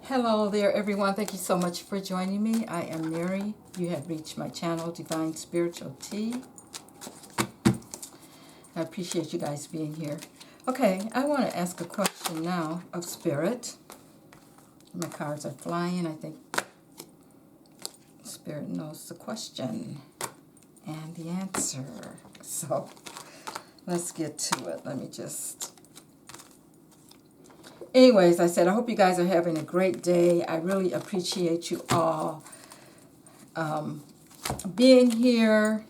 Hello there, everyone. Thank you so much for joining me. I am Mary. You have reached my channel, Divine Spiritual Tea. I appreciate you guys being here. Okay, I want to ask a question now of Spirit. My cards are flying. I think Spirit knows the question and the answer. So let's get to it. Let me just... Anyways, I said, I hope you guys are having a great day. I really appreciate you all being here.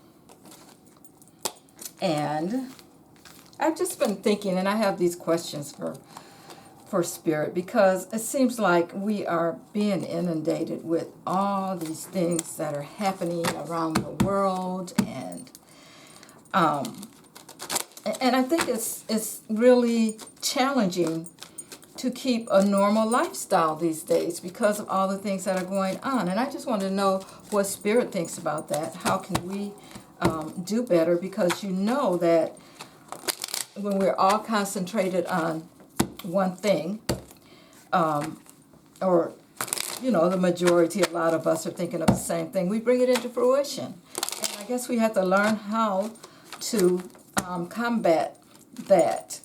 And I've just been thinking, and I have these questions for Spirit, because it seems like we are being inundated with all these things that are happening around the world, and I think it's really challenging to keep a normal lifestyle these days because of all the things that are going on. And I just want to know what Spirit thinks about that. How can we do better? Because you know that when we're all concentrated on one thing, or, you know, the majority, a lot of us are thinking of the same thing, we bring it into fruition. And I guess we have to learn how to combat that.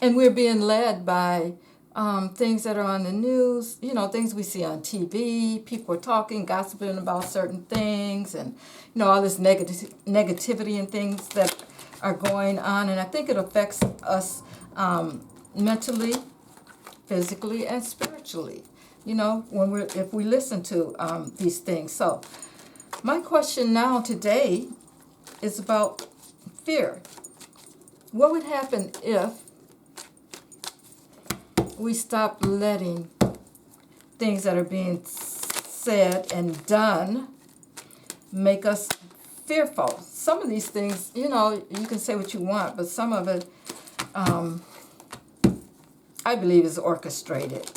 And we're being led by things that are on the news, you know, things we see on TV. People are talking, gossiping about certain things, and, you know, all this negativity and things that are going on. And I think it affects us mentally, physically, and spiritually, you know, if we listen to these things. So my question now today is about fear. What would happen if we stop letting things that are being said and done make us fearful? Some of these things, you know, you can say what you want, but some of it, I believe, is orchestrated.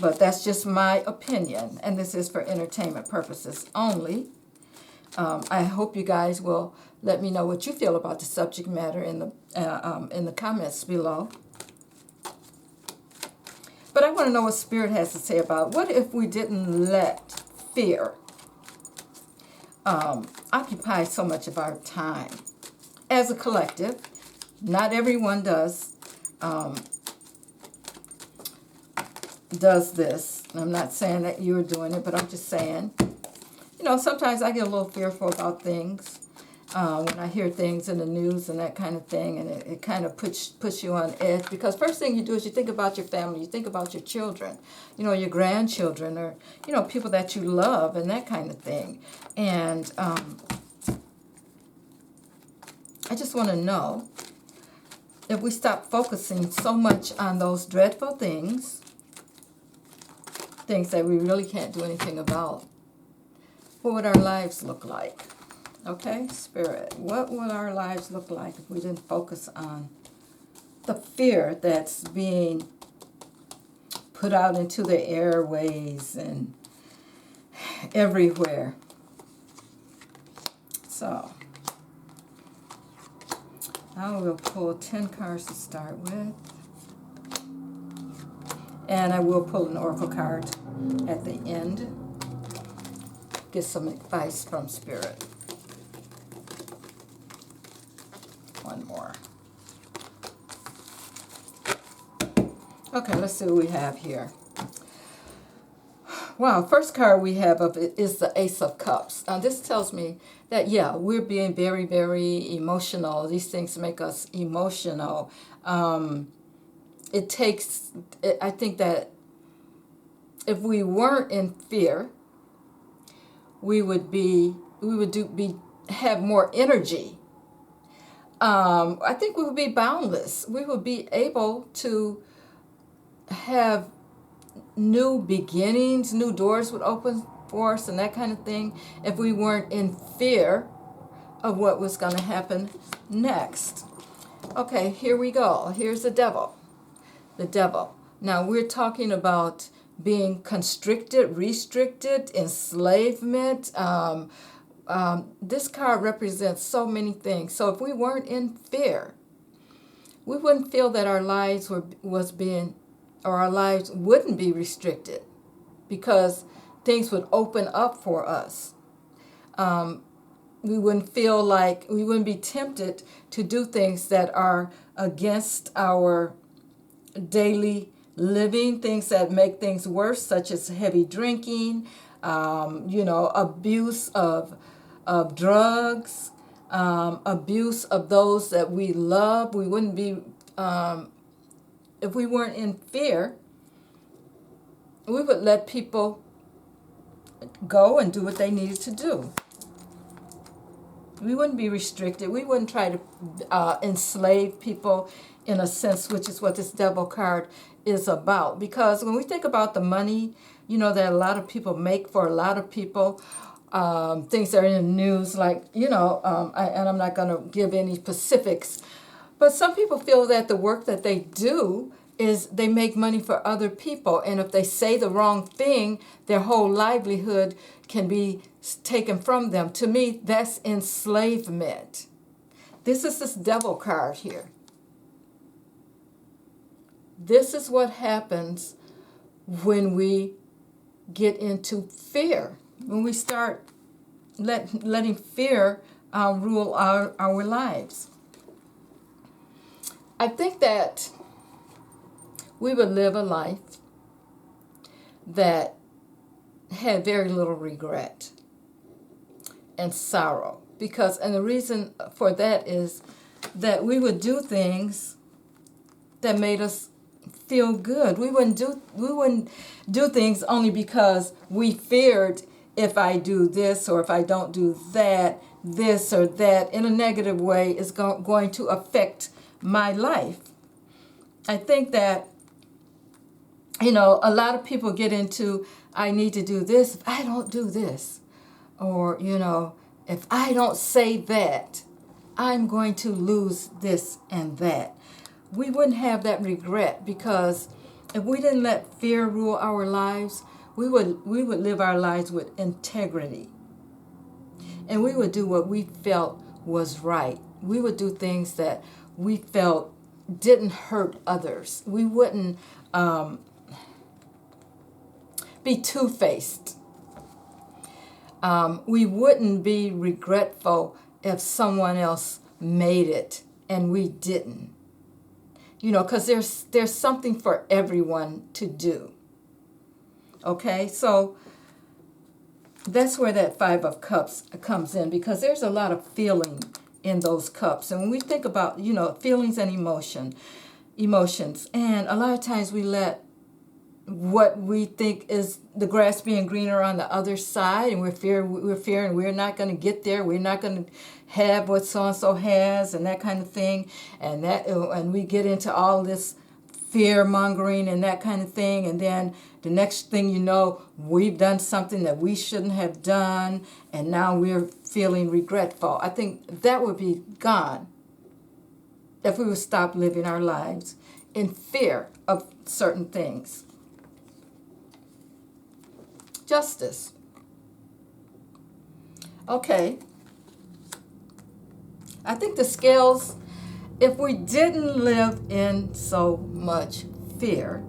But that's just my opinion, and this is for entertainment purposes only. I hope you guys will let me know what you feel about the subject matter in the comments below. But I want to know what Spirit has to say about what if we didn't let fear occupy so much of our time as a collective. Not everyone does this. I'm not saying that you're doing it, but I'm just saying, you know, sometimes I get a little fearful about things when I hear things in the news and that kind of thing, and it kind of puts you on edge, because first thing you do is you think about your family, you think about your children, you know, your grandchildren, or, you know, people that you love and that kind of thing. And I just want to know, if we stop focusing so much on those dreadful things that we really can't do anything about, what would our lives look like? Okay, Spirit, what would our lives look like if we didn't focus on the fear that's being put out into the airways and everywhere? So, I will pull 10 cards to start with. And I will pull an oracle card at the end. Get some advice from Spirit. One more. Okay, let's see what we have here. Wow, first card we have of it is the Ace of Cups. This tells me that, yeah, we're being very, very emotional. These things make us emotional. I think that if we weren't in fear, we would have more energy. I think we would be boundless. We would be able to have new beginnings, new doors would open for us and that kind of thing if we weren't in fear of what was going to happen next. Okay, here we go. Here's the devil. The devil. Now we're talking about being constricted, restricted, enslavement. This card represents so many things. So if we weren't in fear, we wouldn't feel that our lives was being, or our lives wouldn't be restricted, because things would open up for us. We wouldn't feel like, we wouldn't be tempted to do things that are against our daily living, things that make things worse, such as heavy drinking, abuse of drugs, abuse of those that we love. We wouldn't be, if we weren't in fear, we would let people go and do what they needed to do. We wouldn't be restricted. We wouldn't try to enslave people in a sense, which is what this devil card is about. Because when we think about the money, that a lot of people make for a lot of people, things that are in the news, like, and I'm not going to give any specifics, but some people feel that the work that they do is they make money for other people. And if they say the wrong thing, their whole livelihood can be taken from them. To me, that's enslavement. This is this devil card here. This is what happens when we get into fear, when we start letting fear rule our lives. I think that we would live a life that had very little regret and sorrow, and the reason for that is that we would do things that made us feel good. We wouldn't do things only because we feared, if I do this or if I don't do that, this or that in a negative way is going to affect my life. I think that, a lot of people get into, I need to do this if I don't do this. Or, if I don't say that, I'm going to lose this and that. We wouldn't have that regret, because if we didn't let fear rule our lives, we would live our lives with integrity. And we would do what we felt was right. We would do things that we felt didn't hurt others. We wouldn't be two-faced. We wouldn't be regretful if someone else made it and we didn't. Because there's something for everyone to do. Okay, so that's where that Five of Cups comes in, because there's a lot of feeling in those cups. And when we think about, feelings and emotions, and a lot of times we let what we think is the grass being greener on the other side, and we're fearing we're not going to get there, we're not going to have what so-and-so has, and that kind of thing, and we get into all this fear mongering and that kind of thing, and then the next thing you know, we've done something that we shouldn't have done, and now we're feeling regretful. I think that would be gone if we would stop living our lives in fear of certain things. Justice. Okay. I think the scales, if we didn't live in so much fear,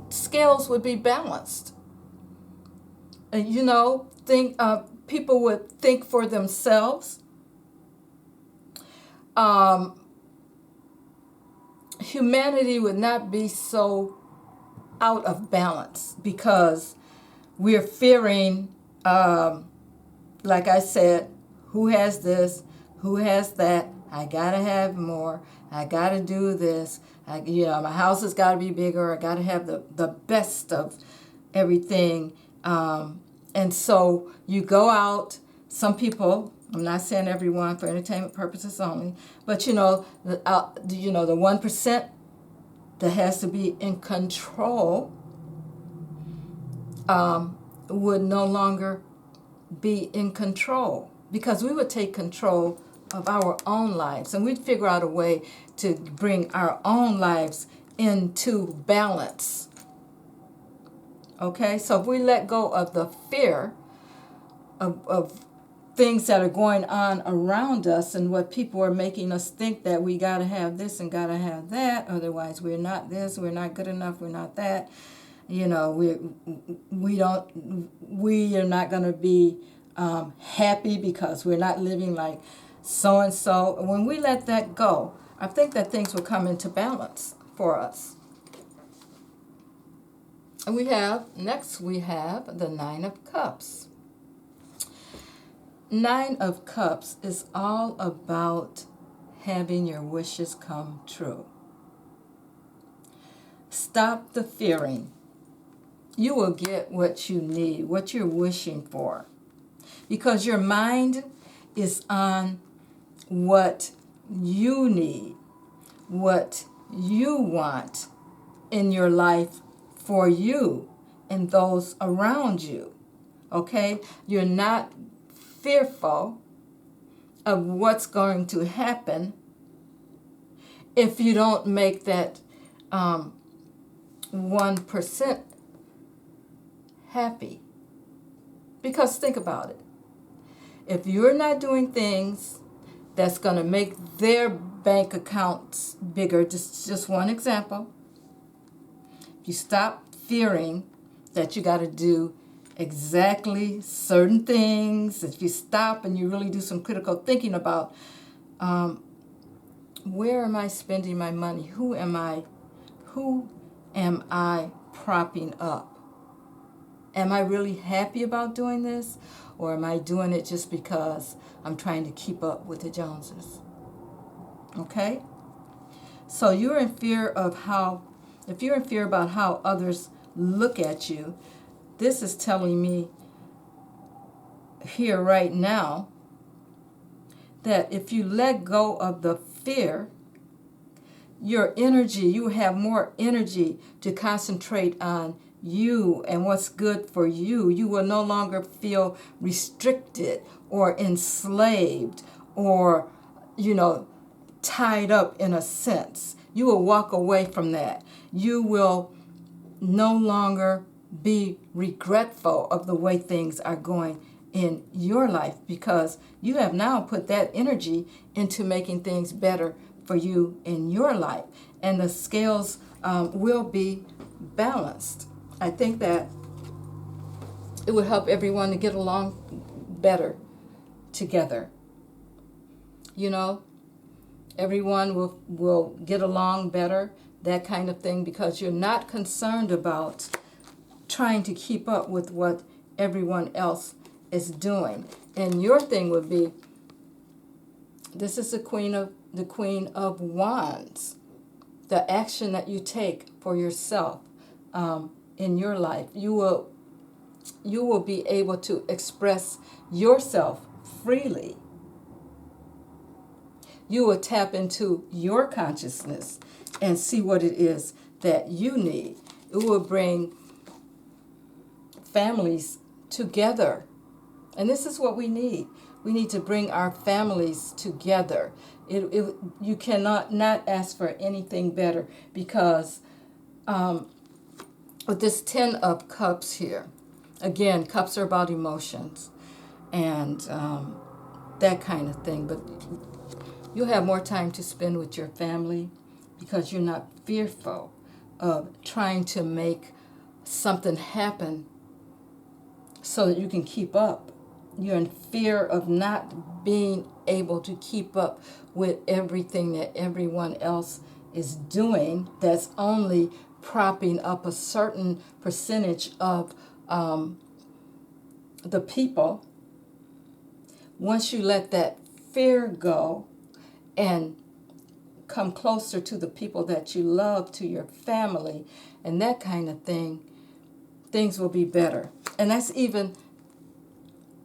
scales would be balanced. And people would think for themselves. Humanity would not be so out of balance, because we're fearing, like I said, who has this, who has that, I gotta have more, I gotta do this, my house has gotta be bigger, I gotta have the best of everything. And so you go out, some people, I'm not saying everyone for entertainment purposes only, but the 1% that has to be in control would no longer be in control, because we would take control of our own lives, and we'd figure out a way to bring our own lives into balance. Okay, so if we let go of the fear of things that are going on around us and what people are making us think that we got to have this and got to have that, otherwise we're not this, we're not good enough, we're not that. You know, we are not going to be happy because we're not living like so and so. When we let that go, I think that things will come into balance for us. And we have the Nine of Cups. Nine of Cups is all about having your wishes come true. Stop the fearing. You will get what you need, what you're wishing for. Because your mind is on what you need, what you want in your life for you and those around you. Okay? You're not fearful of what's going to happen if you don't make that 1% happy. Because think about it. If you're not doing things that's going to make their bank accounts bigger, just one example, if you stop fearing that you got to do exactly certain things, if you stop and you really do some critical thinking about where am I spending my money? Who am I propping up? Am I really happy about doing this? Or am I doing it just because I'm trying to keep up with the Joneses? Okay? So if you're in fear about how others look at you, this is telling me here right now that if you let go of the fear, you have more energy to concentrate on you and what's good for you. You will no longer feel restricted or enslaved or, tied up in a sense. You will walk away from that. You will no longer be regretful of the way things are going in your life because you have now put that energy into making things better for you in your life. And the scales will be balanced. I think that it would help everyone to get along better together. Everyone will get along better, that kind of thing, because you're not concerned about trying to keep up with what everyone else is doing. And your thing would be, this is the Queen of Wands, the action that you take for yourself in your life. You will be able to express yourself freely. You will tap into your consciousness and see what it is that you need. It will bring families together. And this is what we need. We need to bring our families together. You cannot not ask for anything better because with this 10 of Cups here, again, cups are about emotions and that kind of thing. But you'll have more time to spend with your family because you're not fearful of trying to make something happen so that you can keep up. You're in fear of not being able to keep up with everything that everyone else is doing that's only propping up a certain percentage of the people. Once you let that fear go and come closer to the people that you love, to your family, and that kind of thing, things will be better. And that's even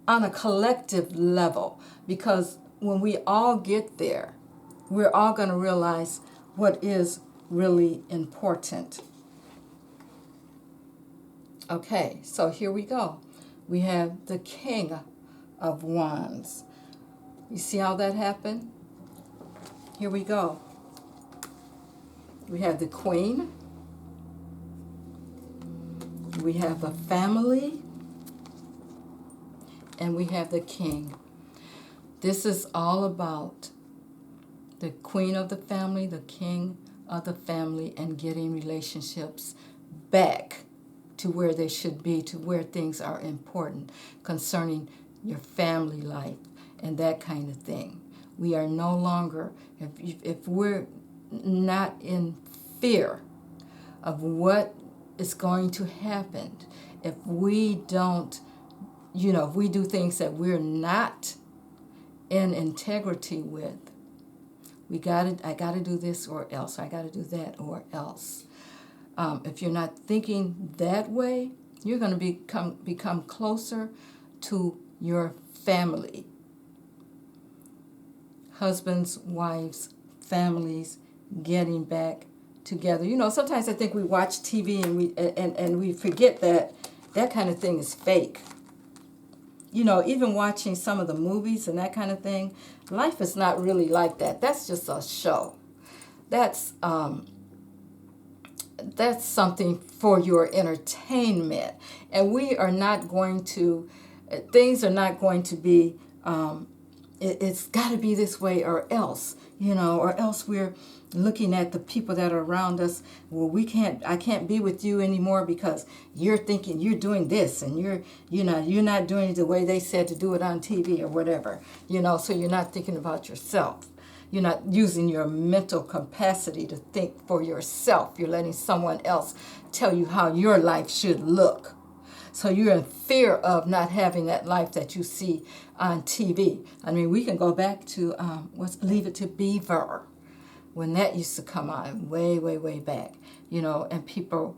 on a collective level, because when we all get there, we're all going to realize what is really important. Okay, so here we go. We have the King of Wands. You see how that happened? Here we go. We have the Queen. We have a family. And we have the King. This is all about the queen of the family, the king of the family, and getting relationships back to where they should be, to where things are important concerning your family life and that kind of thing. We are no longer, if we're not in fear of what is going to happen, if we don't, if we do things that we're not in integrity with, I gotta do this or else, I gotta do that or else. If you're not thinking that way, you're going to become closer to your family. Husbands, wives, families getting back together. Sometimes I think we watch TV and we forget that kind of thing is fake. Even watching some of the movies and that kind of thing, life is not really like that. That's just a show. That's something for your entertainment. And we are not going to, things are not going to be, it's got to be this way or else, or else we're looking at the people that are around us. Well, I can't be with you anymore because you're thinking you're doing this and you're not doing it the way they said to do it on TV or whatever, so you're not thinking about yourself. You're not using your mental capacity to think for yourself. You're letting someone else tell you how your life should look. So you're in fear of not having that life that you see on TV. I mean, we can go back to Leave It to Beaver, when that used to come on way, way, way back. And people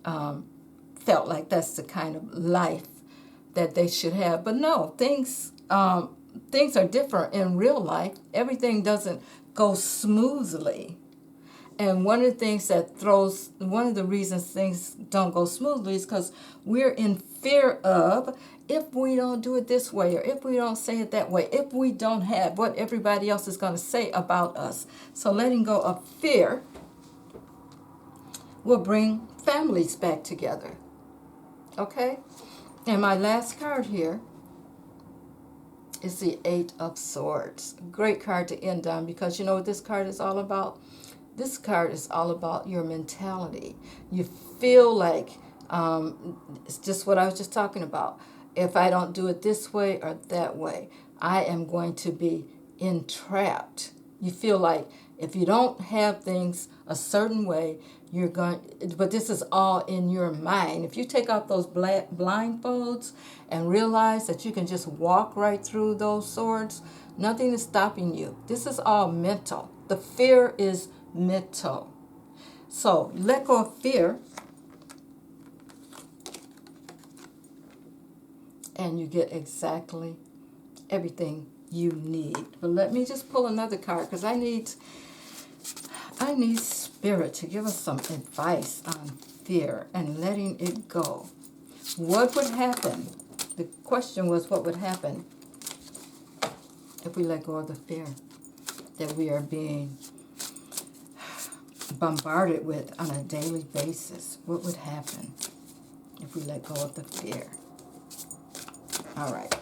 felt like that's the kind of life that they should have. But no, things are different in real life. Everything doesn't go smoothly. And one of the reasons things don't go smoothly is because we're in fear of, if we don't do it this way, or if we don't say it that way, if we don't have what everybody else is going to say about us. So letting go of fear will bring families back together. Okay? And my last card here is the Eight of Swords. Great card to end on, because you know what this card is all about? This card is all about your mentality. You feel like, it's just what I was just talking about. If I don't do it this way or that way, I am going to be entrapped. You feel like if you don't have things a certain way, but this is all in your mind. If you take off those blindfolds and realize that you can just walk right through those swords, nothing is stopping you. This is all mental. The fear is mental. So let go of fear, and you get exactly everything you need. But let me just pull another card, because I need Spirit to give us some advice on fear and letting it go. What would happen? The question was, what would happen if we let go of the fear that we are being bombarded with on a daily basis? What would happen if we let go of the fear? All right.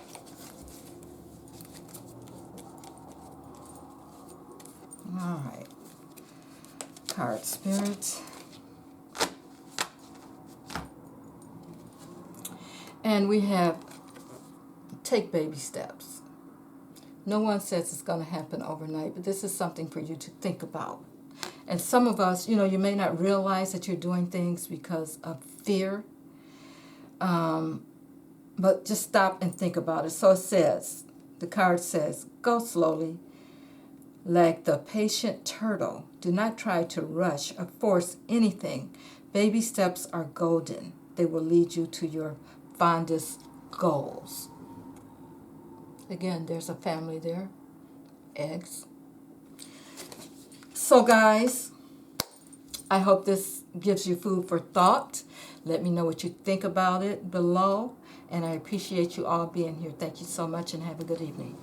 All right. Card Spirit. And we have take baby steps. No one says it's going to happen overnight, but this is something for you to think about. And some of us, you may not realize that you're doing things because of fear, but just stop and think about it. So it says, the card says, go slowly, like the patient turtle. Do not try to rush or force anything. Baby steps are golden. They will lead you to your fondest goals. Again, there's a family there. Eggs. So guys, I hope this gives you food for thought. Let me know what you think about it below. And I appreciate you all being here. Thank you so much, and have a good evening.